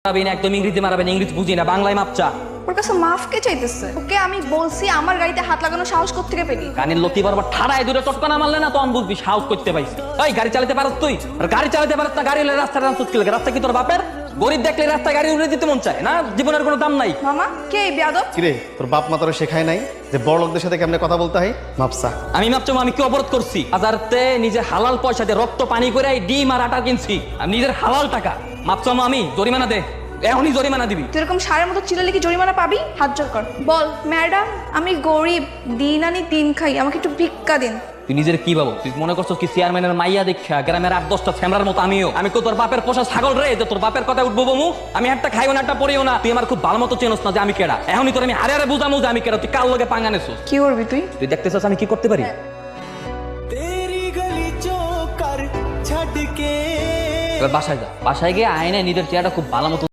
একদম ইংরেজি মারাবেন, ইংরেজি বুঝি না, বাংলায় মাপচা। ওর কাছে মাফ কে চাইতেছে? ওকে আমি বলছি আমার গাড়িতে হাত লাগানো সাহস কোত্থেকে পেলি? কানের লতি বরাবর ঠাড়ায় দূরে চটকানা মারলে না তখন বুঝবি সাহস করতে পাইছি। এই গাড়ি চালাতে পারত তুই? আর গাড়ি চালাতে পারত না, গাড়ি হলে রাস্তার নাম চুটকি লাগে। রাস্তা কি তোর বাপের? গরিব দেখলে রাস্তায় গাড়ি উড়ে দিতে মন চায় না? জীবনের কোনো দাম নাই। মামা কে এই বেয়াদব? কিরে তোর বাপ মা তোর শেখায় নাই যে বড় লোকদের সাথে কেমনে কথা বলতে হয়? মাপসা আমি ভাবছো আমি কি অবরোধ করছি? বাজারতে নিজের হালাল পয়সা দিয়ে রক্ত পানি করে এই ডিম আর আটা কিনছি, আমি নিজের হালাল টাকা। মাপছো আমি জরিমানা দে, এখনই জরিমানা দিবি। তুই এরকম সারের মতো চিল্লালে কি জরিমানা পাবি? হাত জোর কর, বল ম্যাডাম আমি গরিব, দিন আনি দিন খাই, আমাকে একটু ভিক্ষা দিন। তুই নিজের কি ভাবো? তুই মনে করছো কি চেয়ারম্যানের মাইয়া দেখা গ্রামের 8-10টা ফ্যামরার মতো আমিও? আমি তো তোর বাপের পোষা ছাগল রে যে তোর বাপের কথা উঠবো বমু? আমি একটা খাইও না একটা পড়িও না। তুই আমার খুব ভালো মতো চেনস না যে আমি কেডা। এখনই তোর আমি হারে হারে বুঝামু যে আমি কেডা। তুই কার লগে পাঙ্গা নেছিস? কি করবি তুই? তুই দেখতেছিস আমি কি করতে পারি? এবার বাসায় যা, বাসায় গিয়ে আয়নায় নিজের চেহারাটা খুব ভালো মতো